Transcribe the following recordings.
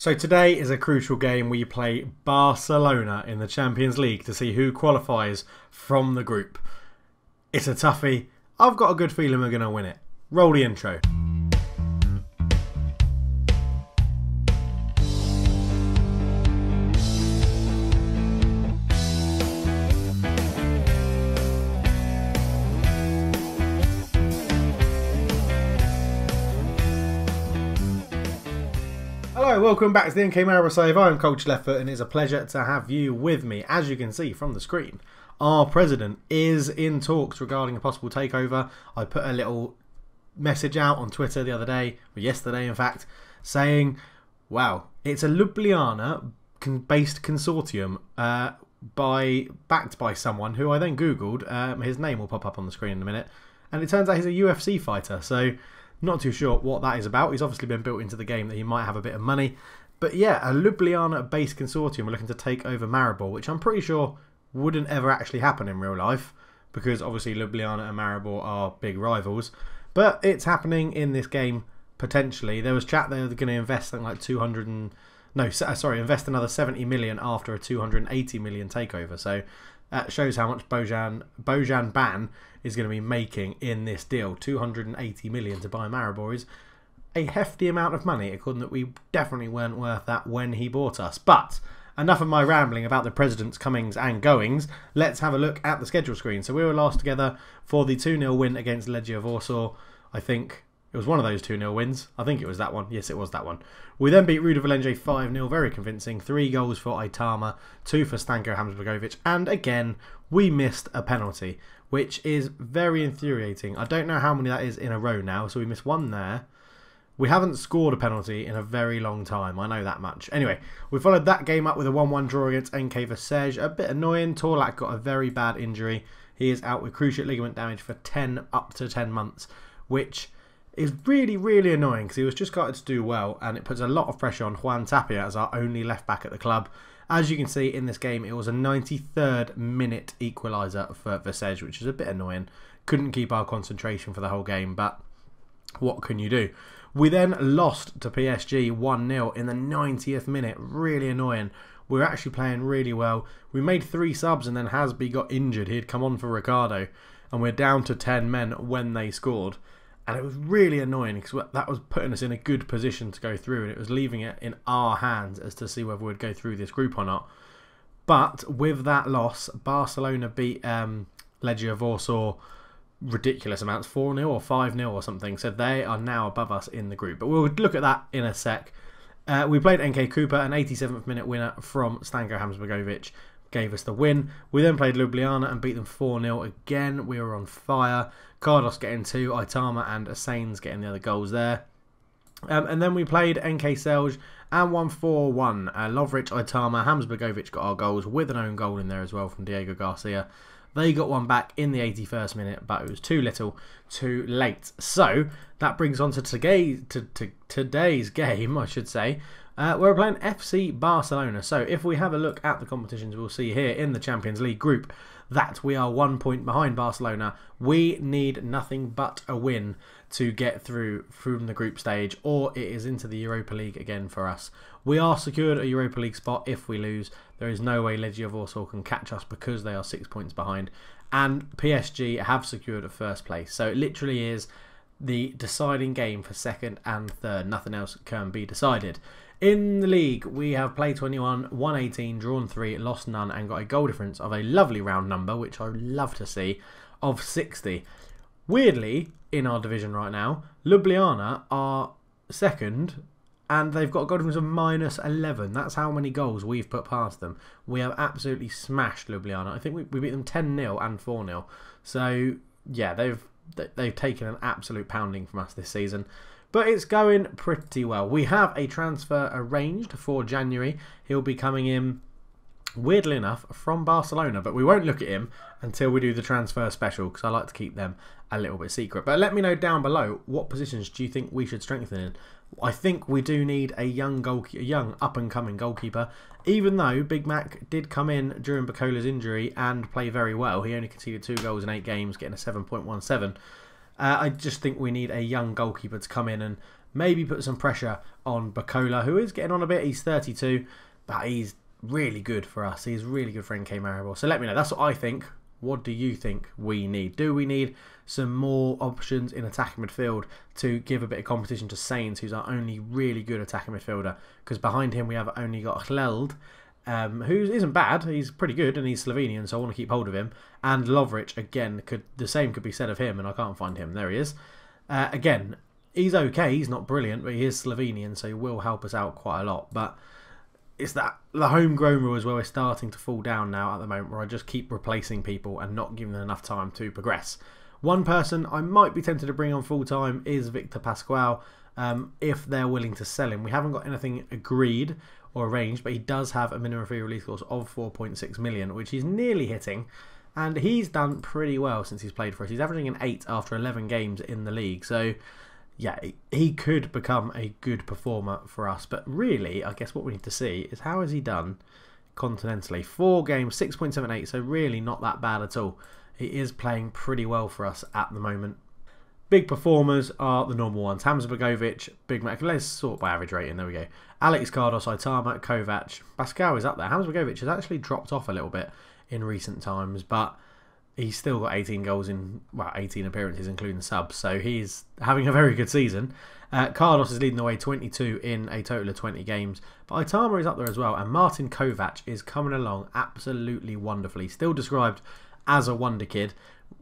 So today is a crucial game where you play Barcelona in the Champions League to see who qualifies from the group. It's a toughie. I've got a good feeling we're going to win it. Roll the intro. Hello, welcome back to the NK Maribor save. I'm Coach Leftfoot and it's a pleasure to have you with me. As you can see from the screen, our president is in talks regarding a possible takeover. I put a little message out on Twitter the other day, or yesterday in fact, saying, wow, it's a Ljubljana-based consortium backed by someone who I then Googled. His name will pop up on the screen in a minute. And it turns out he's a UFC fighter, so not too sure what that is about. He's obviously been built into the game that he might have a bit of money. But yeah, a Ljubljana-based consortium are looking to take over Maribor, which I'm pretty sure wouldn't ever actually happen in real life, because obviously Ljubljana and Maribor are big rivals. But it's happening in this game, potentially. There was chat they were going to invest something like invest another 70 million after a 280 million takeover. So that shows how much Bojan Ban is going to be making in this deal. 280 million to buy Maribor is a hefty amount of money, according that we definitely weren't worth that when he bought us. But enough of my rambling about the president's comings and goings. Let's have a look at the schedule screen. So we were last together for the 2-0 win against Legia Warsaw. I think it was one of those 2-0 wins. I think it was that one. Yes, it was that one. We then beat Ruda Valenje 5-0, very convincing. 3 goals for Aitama, 2 for Stanko Hamsbergovic. And again, we missed a penalty, which is very infuriating. I don't know how many that is in a row now, so we missed one there. We haven't scored a penalty in a very long time, I know that much. Anyway, we followed that game up with a 1-1 draw against NK Maribor. A bit annoying, Torlak got a very bad injury. He is out with cruciate ligament damage for up to 10 months, which is really, really annoying because he was just started to do well, and it puts a lot of pressure on Juan Tapia as our only left back at the club. As you can see in this game, it was a 93rd minute equaliser for Maribor, which is a bit annoying. Couldn't keep our concentration for the whole game, but what can you do? We then lost to PSG 1-0 in the 90th minute. Really annoying. We were actually playing really well. We made 3 subs and then Hasby got injured. He had come on for Ricardo, and we're down to 10 men when they scored. And it was really annoying because that was putting us in a good position to go through, and it was leaving it in our hands as to see whether we'd go through this group or not. But with that loss, Barcelona beat Legia Warsaw ridiculous amounts, 4-0 or 5-0 or something. So they are now above us in the group. But we'll look at that in a sec. We played NK Cooper, an 87th minute winner from Stanko Hamsbergovic. Gave us the win. We then played Ljubljana and beat them 4-0 again. We were on fire. Cardos getting 2, Aitama and Asains getting the other goals there. And then we played NK Celje and won 4-1. Lovric, Aitama, Hamsbergovic got our goals with an own goal in there as well from Diego Garcia. They got one back in the 81st minute, but it was too little, too late. So that brings on to today's game, I should say. We're playing FC Barcelona. So if we have a look at the competitions, we'll see here in the Champions League group that we are 1 point behind Barcelona. We need nothing but a win to get through from the group stage, or it is into the Europa League again for us. We are secured a Europa League spot if we lose. There is no way Legia Warsaw can catch us because they are 6 points behind. And PSG have secured a first place. So it literally is the deciding game for second and third. Nothing else can be decided. In the league, we have played 21, won 18, drawn 3, lost none, and got a goal difference of a lovely round number, which I love to see, of 60. Weirdly, in our division right now, Ljubljana are second, and they've got a goal difference of -11. That's how many goals we've put past them. We have absolutely smashed Ljubljana. I think we beat them 10-0 and 4-0. So, yeah, they've taken an absolute pounding from us this season. But it's going pretty well. We have a transfer arranged for January. He'll be coming in, weirdly enough, from Barcelona. But we won't look at him until we do the transfer special, because I like to keep them a little bit secret. But let me know down below, what positions do you think we should strengthen in? I think we do need a young up-and-coming goalkeeper. Even though Big Mac did come in during Bacola's injury and play very well. He only conceded 2 goals in 8 games, getting a 7.17. I just think we need a young goalkeeper to come in and maybe put some pressure on Barcola, who is getting on a bit. He's 32, but he's really good for us. He's really good for NK Maribor. So let me know. That's what I think. What do you think we need? Do we need some more options in attacking midfield to give a bit of competition to Sainz, who's our only really good attacking midfielder? Because behind him we have only got Hleld, who isn't bad. He's pretty good and he's Slovenian, so I want to keep hold of him. And Lovric, again, the same could be said of him, and I can't find him. There he is. Again, he's okay. He's not brilliant, but he is Slovenian, so he will help us out quite a lot. But it's that the homegrown rules where we're starting to fall down now at the moment, where I just keep replacing people and not giving them enough time to progress. One person I might be tempted to bring on full time is Victor Pascual, if they're willing to sell him. We haven't got anything agreed or arranged, but he does have a minimum free release clause of 4.6 million, which he's nearly hitting, and he's done pretty well since he's played for us. He's averaging an 8 after 11 games in the league, so yeah, he could become a good performer for us. But really, I guess what we need to see is how has he done continentally. 4 games, 6.78, so really not that bad at all. He is playing pretty well for us at the moment. Big performers are the normal ones. Hamza Begovic, Big Mac. Let's sort by average rating. There we go. Alex Cardos, Aitama, Kovac. Pascal is up there. Hamza Begovic has actually dropped off a little bit in recent times, but he's still got 18 goals in, well, 18 appearances, including subs, so he's having a very good season. Cardos is leading the way, 22 in a total of 20 games. But Aitama is up there as well, and Martin Kovac is coming along absolutely wonderfully. Still described as a wonder kid,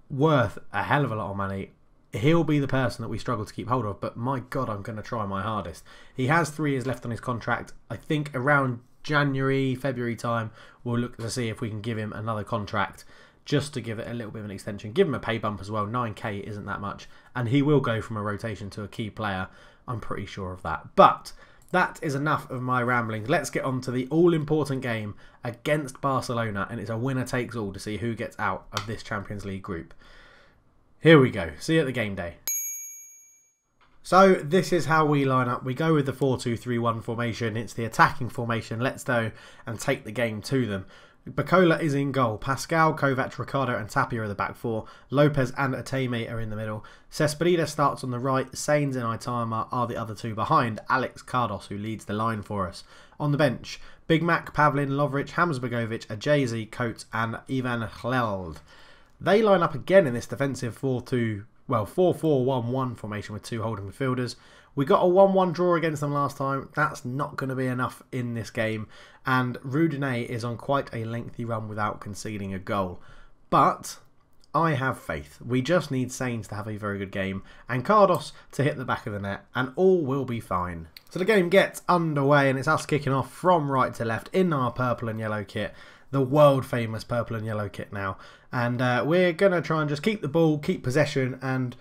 worth a hell of a lot of money. He'll be the person that we struggle to keep hold of, but my God, I'm going to try my hardest. He has 3 years left on his contract. I think around January, February time, we'll look to see if we can give him another contract, just to give it a little bit of an extension. Give him a pay bump as well. 9k isn't that much. And he will go from a rotation to a key player. I'm pretty sure of that. But that is enough of my ramblings. Let's get on to the all-important game against Barcelona. And it's a winner-takes-all to see who gets out of this Champions League group. Here we go. See you at the game day. So this is how we line up. We go with the 4-2-3-1 formation. It's the attacking formation. Let's go and take the game to them. Barcola is in goal. Pascal, Kovac, Ricardo and Tapia are the back 4. Lopez and Ateme are in the middle. Cespedes starts on the right. Sainz and Aitama are the other 2 behind Alex Cardos, who leads the line for us. On the bench, Big Mac, Pavlin, Lovric, Hamza Begovic, Ajazi, Coates and Ivan Hleld. They line up again in this defensive 4-4-1-1 formation with 2 holding midfielders. We got a 1-1 draw against them last time. That's not going to be enough in this game. And Rudine is on quite a lengthy run without conceding a goal. But I have faith. We just need Sainz to have a very good game and Cardos to hit the back of the net, and all will be fine. So the game gets underway, and it's us kicking off from right to left in our purple and yellow kit. The world famous purple and yellow kit now. And we're going to try and just keep the ball, keep possession, and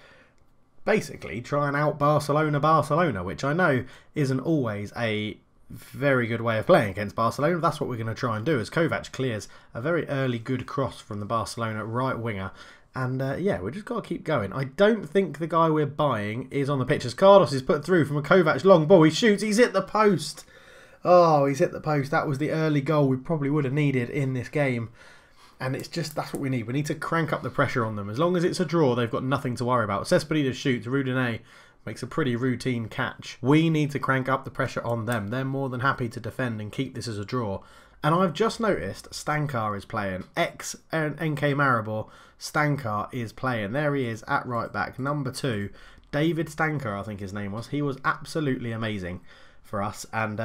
basically try and out Barcelona, which I know isn't always a very good way of playing against Barcelona. That's what we're going to try and do, as Kovac clears a very early good cross from the Barcelona right winger. And yeah, we just got to keep going. I don't think the guy we're buying is on the pitch, as Cardos is put through from a Kovac long ball. He shoots, he's hit the post. Oh, he's hit the post. That was the early goal we probably would have needed in this game. And it's just, that's what we need. We need to crank up the pressure on them. As long as it's a draw, they've got nothing to worry about. Cespedes shoots, Rudine makes a pretty routine catch. We need to crank up the pressure on them. They're more than happy to defend and keep this as a draw. And I've just noticed Stankar is playing. Ex-NK Maribor, Stankar is playing. There he is at right back, number 2. David Stankar, I think his name was. He was absolutely amazing for us. And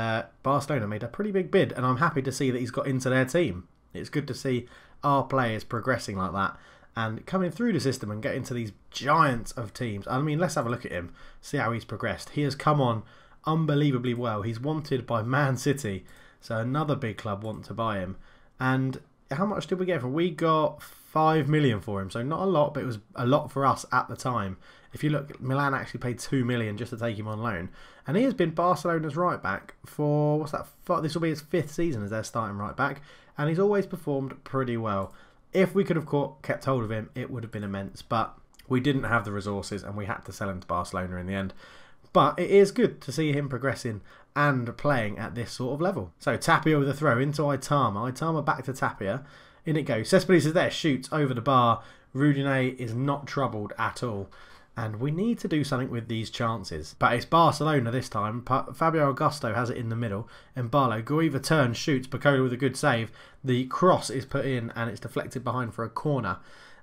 Barcelona made a pretty big bid. And I'm happy to see that he's got into their team. It's good to see our players progressing like that and coming through the system and getting to these giants of teams. I mean, let's have a look at him, see how he's progressed. He has come on unbelievably well. He's wanted by Man City, so another big club want to buy him. And how much did we get for him? We got 5 million for him, so not a lot, but it was a lot for us at the time. If you look, Milan actually paid 2 million just to take him on loan. And he has been Barcelona's right back for, what's that, this will be his 5th season as their starting right back. And he's always performed pretty well. If we could have kept hold of him, it would have been immense. But we didn't have the resources and we had to sell him to Barcelona in the end. But it is good to see him progressing and playing at this sort of level. So Tapia with a throw into Aitama. Aitama back to Tapia. In it goes. Cespedes is there, shoots over the bar. Rudine is not troubled at all. And we need to do something with these chances. But it's Barcelona this time. Fabio Augusto has it in the middle. Embalo. Guiva turns, shoots. Bacola with a good save. The cross is put in and it's deflected behind for a corner.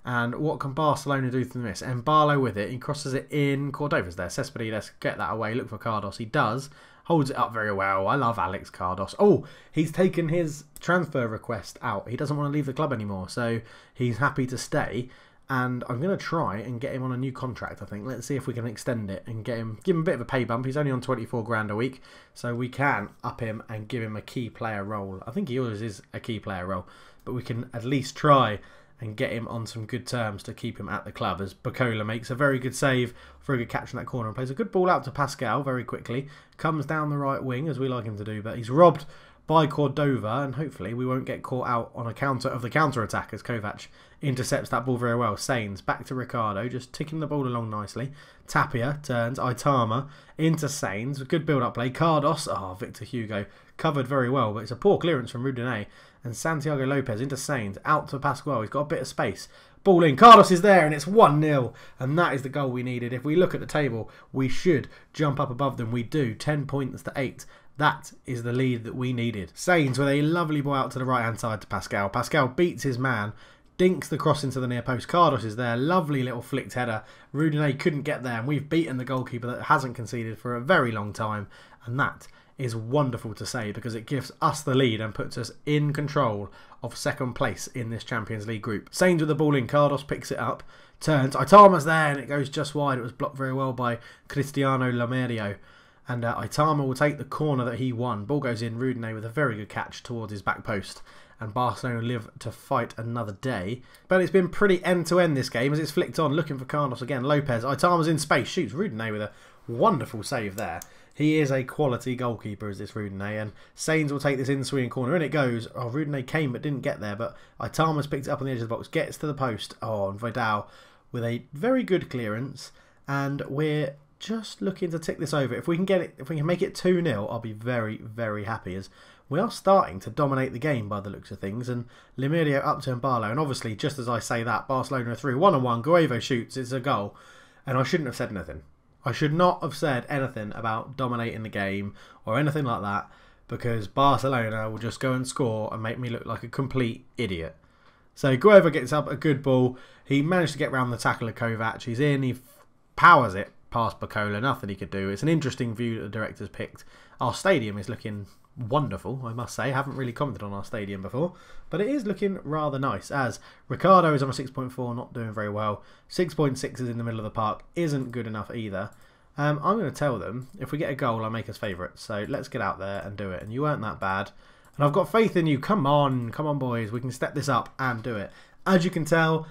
And what can Barcelona do from this? Embalo with it. He crosses it in. Cordova's there. Cespedes, get that away. Look for Cardos. He does. Holds it up very well. I love Alex Cardos. Oh, he's taken his transfer request out. He doesn't want to leave the club anymore. So he's happy to stay. And I'm going to try and get him on a new contract, I think. Let's see if we can extend it and give him a bit of a pay bump. He's only on 24 grand a week, so we can up him and give him a key player role. I think he always is a key player role, but we can at least try and get him on some good terms to keep him at the club, as Bacola makes a very good save for a good catch in that corner and plays a good ball out to Pascal very quickly. Comes down the right wing, as we like him to do, but he's robbed by Cordova, and hopefully we won't get caught out on a counter of the counter-attack as Kovac intercepts that ball very well. Sainz back to Ricardo, just ticking the ball along nicely. Tapia turns, Aitama into Sainz, good build-up play. Cardos, Victor Hugo, covered very well, but it's a poor clearance from Rudinet. And Santiago Lopez into Sainz, out to Pascual, he's got a bit of space. Ball in, Cardos is there, and it's 1-0. And that is the goal we needed. If we look at the table, we should jump up above them. We do, 10 points to 8. That is the lead that we needed. Sainz with a lovely ball out to the right-hand side to Pascal. Pascal beats his man, dinks the cross into the near post. Cardos is there, lovely little flicked header. Rudinet couldn't get there, and we've beaten the goalkeeper that hasn't conceded for a very long time. And that is wonderful to say, because it gives us the lead and puts us in control of second place in this Champions League group. Sainz with the ball in, Cardos picks it up, turns, Aitama's there, and it goes just wide. It was blocked very well by Cristiano Lamerio. And Aitama will take the corner that he won. Ball goes in, Rudinet with a very good catch towards his back post. And Barcelona live to fight another day. But it's been pretty end-to-end this game as it's flicked on. Looking for Cardos again. Lopez. Aitama's in space. Shoots Rudinet with a wonderful save there. He is a quality goalkeeper, is this Rudinet. And Sainz will take this in-swinging corner. In it goes. Oh, Rudinet came but didn't get there. But Aitama's picked it up on the edge of the box. Gets to the post. Oh, and Vidal with a very good clearance. And we're just looking to tick this over. If we can get it, if we can make it 2-0, I'll be very, very happy, as we are starting to dominate the game by the looks of things. And Lemerio up to Embalo, and obviously, just as I say that, Barcelona are through 1-1. Guevo shoots, it's a goal, and I shouldn't have said anything. I should not have said anything about dominating the game or anything like that, because Barcelona will just go and score and make me look like a complete idiot. So Guevo gets up a good ball. He managed to get round the tackle of Kovac. He's in, he powers it past Bacola, nothing he could do. It's an interesting view that the director's picked. Our stadium is looking wonderful, I must say. I haven't really commented on our stadium before, but it is looking rather nice, as Ricardo is on a 6.4, not doing very well. 6.6 is in the middle of the park, isn't good enough either. I'm going to tell them, if we get a goal, I'll make us favourites. So let's get out there and do it. And you weren't that bad. And I've got faith in you. Come on boys, we can step this up and do it. As you can tell,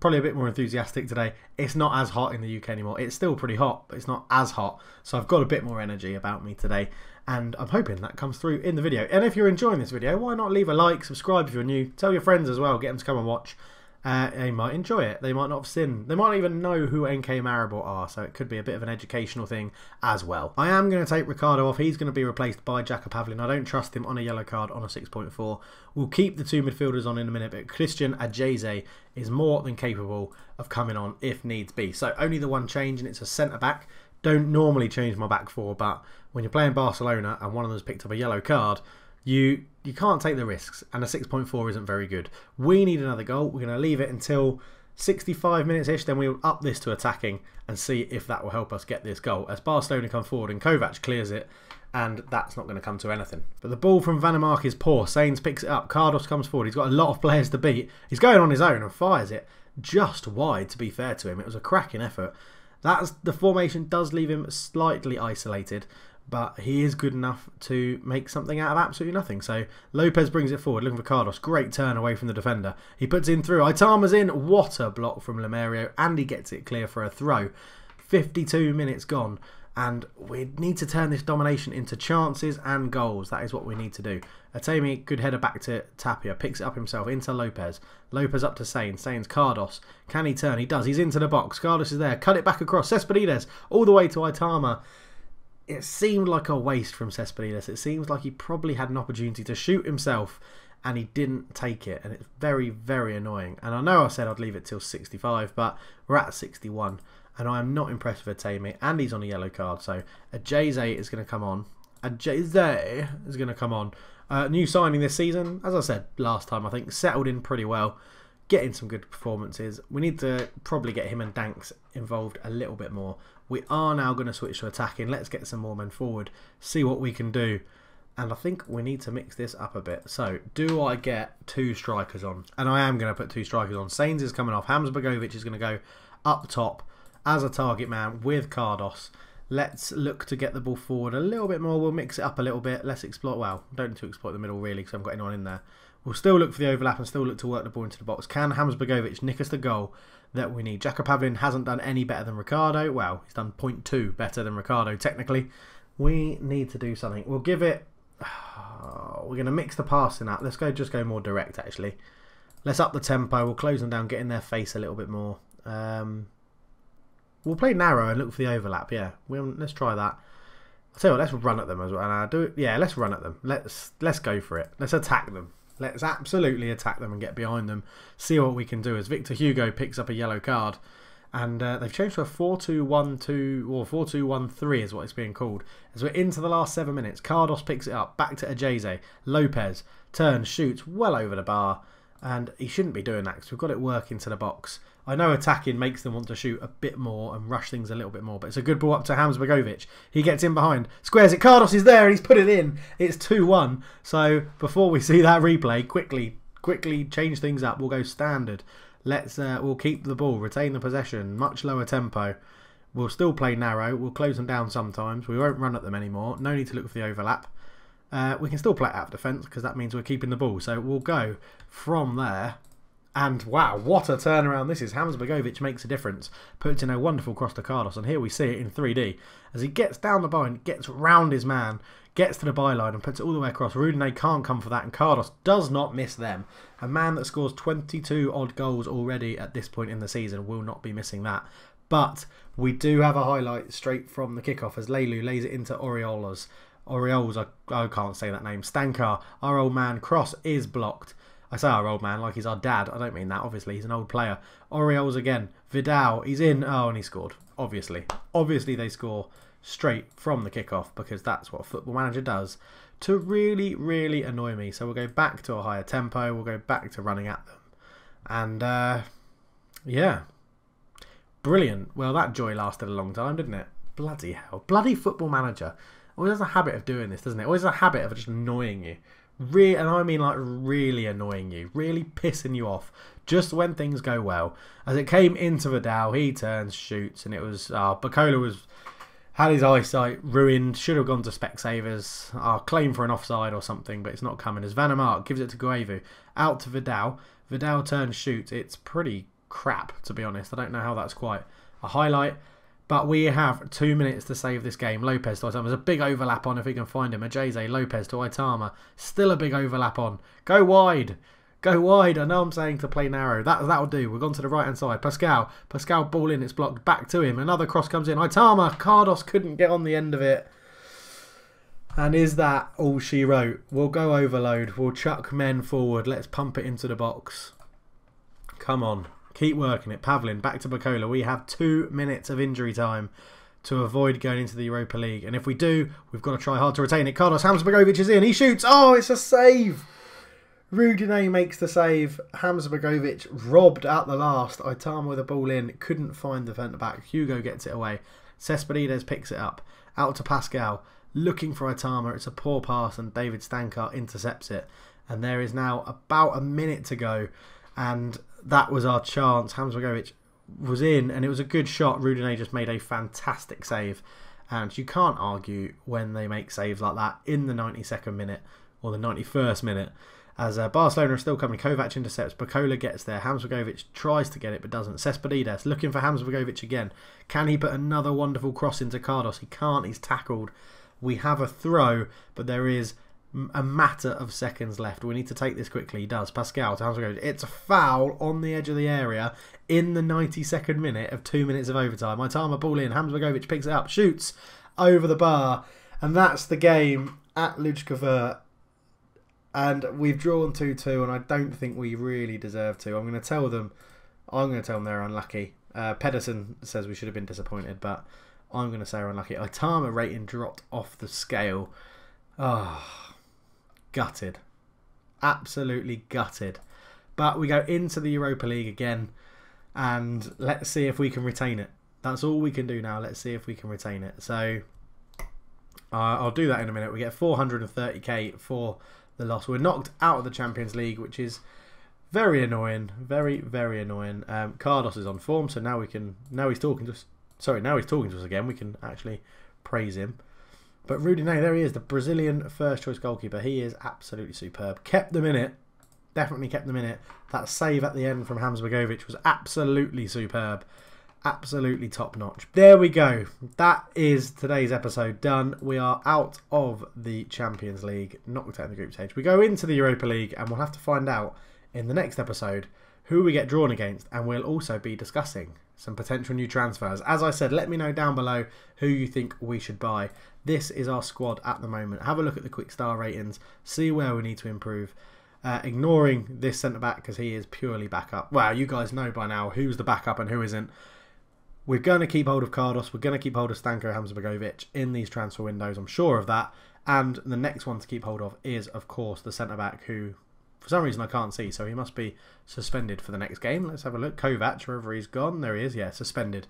probably a bit more enthusiastic today. It's not as hot in the UK anymore. It's still pretty hot, but it's not as hot. So I've got a bit more energy about me today. And I'm hoping that comes through in the video. And if you're enjoying this video, why not leave a like, subscribe if you're new. Tell your friends as well, get them to come and watch. They might enjoy it. They might not have seen. They might not even know who NK Maribor are, so it could be a bit of an educational thing as well. I am going to take Ricardo off. He's going to be replaced by Jaka Pavlin. I don't trust him on a yellow card on a 6.4. We'll keep the two midfielders on in a minute, but Christian Ajeze is more than capable of coming on if needs be. So only the one change, and it's a centre-back. Don't normally change my back four, but when you're playing Barcelona and one of them's picked up a yellow card, you can't take the risks, and a 6.4 isn't very good. We need another goal. We're going to leave it until 65 minutes-ish, then we'll up this to attacking and see if that will help us get this goal. As Barcelona come forward and Kovac clears it, and that's not going to come to anything. But the ball from Vandermark is poor. Sainz picks it up. Cardos comes forward. He's got a lot of players to beat. He's going on his own and fires it just wide, to be fair to him. It was a cracking effort. The formation does leave him slightly isolated, but he is good enough to make something out of absolutely nothing. So Lopez brings it forward, looking for Cardos. Great turn away from the defender. He puts in through. Aitama's in. What a block from Lemerio. And he gets it clear for a throw. 52 minutes gone. And we need to turn this domination into chances and goals. That is what we need to do. Atemi, good header back to Tapia. Picks it up himself into Lopez. Lopez up to Sainz. Sainz, Cardos. Can he turn? He does. He's into the box. Cardos is there. Cut it back across. Cespedes all the way to Aitama. It seemed like a waste from Cespedes. It seems like he probably had an opportunity to shoot himself and he didn't take it. And it's very, very annoying. And I know I said I'd leave it till 65, but we're at 61. and I am not impressed with Atame, and he's on a yellow card, so a Jay is going to come on. A Jay is going to come on. New signing this season, as I said last time, I think settled in pretty well, getting some good performances. We need to probably get him and Danks involved a little bit more. We are now going to switch to attacking. Let's get some more men forward, see what we can do. And I think we need to mix this up a bit. So, do I get 2 strikers on? And I am going to put 2 strikers on. Sainz is coming off. Hamsbergovic is going to go up top as a target man with Cardos. Let's look to get the ball forward a little bit more. We'll mix it up a little bit. Let's exploit. Well, don't need to exploit the middle really because I haven't got anyone in there. We'll still look for the overlap and still look to work the ball into the box. Can Hamsbergovic nick us the goal that we need? Jakob Pavlin hasn't done any better than Ricardo. Well, he's done 0.2 better than Ricardo technically. We need to do something. We'll give it... we're going to mix the passing up. Let's just go more direct actually. Let's up the tempo. We'll close them down, get in their face a little bit more. We'll play narrow and look for the overlap. Yeah, let's try that. I'll tell you what, let's run at them as well. And do it. Yeah, let's run at them. Let's go for it. Let's attack them. Let's absolutely attack them and get behind them. See what we can do. As Victor Hugo picks up a yellow card. And they've changed to a 4-2-1-2 or 4-2-1-3 is what it's being called. As we're into the last 7 minutes, Cardos picks it up, back to Ajeze. Lopez turns, shoots well over the bar. And he shouldn't be doing that because we've got it working to the box. I know attacking makes them want to shoot a bit more and rush things a little bit more. But it's a good ball up to Hamsbergovic. He gets in behind, squares it. Cardos is there and he's put it in. It's 2-1. So before we see that replay, quickly change things up. We'll go standard. We'll keep the ball, retain the possession, much lower tempo. We'll still play narrow. We'll close them down sometimes. We won't run at them anymore. No need to look for the overlap. We can still play out of defence because that means we're keeping the ball. So we'll go from there. And wow, what a turnaround this is. Hamsbergovic makes a difference. Puts in a wonderful cross to Cardos. And here we see it in 3D. As he gets down the byline, gets round his man, gets to the byline and puts it all the way across. Rudine can't come for that. And Cardos does not miss them. A man that scores 22 odd goals already at this point in the season will not be missing that. But we do have a highlight straight from the kickoff as Leilu lays it into Orioles, I can't say that name. Stankar, our old man. Cross is blocked. I say our old man like he's our dad. I don't mean that, obviously. He's an old player. Orioles again. Vidal, he's in. Oh, and he scored. Obviously. Obviously they score straight from the kickoff because that's what a football manager does to really, really annoy me. So we'll go back to a higher tempo. We'll go back to running at them. And, yeah. Brilliant. Well, that joy lasted a long time, didn't it? Bloody hell. Bloody football manager. Always has a habit of doing this, doesn't it? Always has a habit of just annoying you. And I mean like really annoying you. Really pissing you off. Just when things go well. As it came into Vidal, he turns, shoots, and it was... Bacola had his eyesight ruined. Should have gone to Specsavers. Claim for an offside or something, but it's not coming. As Van der Mark gives it to Guevu. Out to Vidal. Vidal turns, shoots. It's pretty crap, to be honest. I don't know how that's quite a highlight. But we have 2 minutes to save this game. Lopez to Itama. There's a big overlap on if we can find him. Ajeze, Lopez to Itama. Still a big overlap on. Go wide. Go wide. I know I'm saying to play narrow. That'll do. We've gone to the right-hand side. Pascal. Pascal ball in. It's blocked. Back to him. Another cross comes in. Itama. Cardos couldn't get on the end of it. And is that all she wrote? We'll go overload. We'll chuck men forward. Let's pump it into the box. Come on. Keep working it. Pavlin, back to Bacola. We have 2 minutes of injury time to avoid going into the Europa League. And if we do, we've got to try hard to retain it. Cardos Hamsbergovic is in. He shoots. Oh, it's a save. Rudine makes the save. Hamsbergovic robbed at the last. Itama with a ball in. Couldn't find the centre back. Hugo gets it away. Cespedes picks it up. Out to Pascal. Looking for Itama. It's a poor pass and David Stankar intercepts it. And there is now about a minute to go. And that was our chance. Hamsbergovic was in and it was a good shot. Rudine just made a fantastic save. And you can't argue when they make saves like that in the 92nd minute or the 91st minute. As Barcelona are still coming. Kovac intercepts. Bacola gets there. Hamsbergovic tries to get it but doesn't. Cespedes looking for Hamsbergovic again. Can he put another wonderful cross into Cardos? He can't. He's tackled. We have a throw, but there is a matter of seconds left. We need to take this quickly. He does. Pascal to Hamsbergovic. It's a foul on the edge of the area in the 92nd minute of 2 minutes of overtime. Itama ball in. Hamsbergovic picks it up. Shoots over the bar. And that's the game at Lujkover. And we've drawn 2-2 and I don't think we really deserve to. I'm going to tell them they're unlucky. Pedersen says we should have been disappointed, but I'm going to say we're unlucky. Itama rating dropped off the scale. Oh, gutted. Absolutely gutted. But we go into the Europa League again, and let's see if we can retain it. That's all we can do now. Let's see if we can retain it. So I'll do that in a minute. We get 430k for the loss. We're knocked out of the Champions League, which is very annoying. Very, very annoying. Carlos is on form, so now we can. Now he's talking to us. Sorry, now he's talking to us again. We can actually praise him. But Rudy, no, there he is, the Brazilian first choice goalkeeper. He is absolutely superb. Kept them in it. Definitely kept them in it. That save at the end from Hamsbergovic was absolutely superb. Absolutely top notch. There we go. That is today's episode done. We are out of the Champions League, knocked out in the group stage. We go into the Europa League, and we'll have to find out in the next episode who we get drawn against, and we'll also be discussing some potential new transfers. As I said, let me know down below who you think we should buy. This is our squad at the moment. Have a look at the quick star ratings, see where we need to improve. Ignoring this centre-back because he is purely backup. Well, you guys know by now who's the backup and who isn't. We're going to keep hold of Cardos. We're going to keep hold of Stanko Hamsbergovic in these transfer windows. I'm sure of that. And the next one to keep hold of is, of course, the centre-back who, for some reason, I can't see. So he must be suspended for the next game. Let's have a look. Kovac, wherever he's gone. There he is. Yeah, suspended.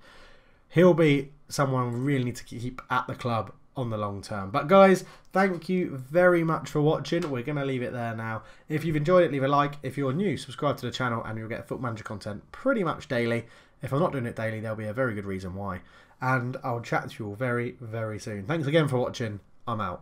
He'll be someone we really need to keep at the club on the long term. But guys, thank you very much for watching. We're going to leave it there now. If you've enjoyed it, leave a like. If you're new, subscribe to the channel and you'll get Foot Manager content pretty much daily. If I'm not doing it daily, there'll be a very good reason why. And I'll chat to you all very, very soon. Thanks again for watching. I'm out.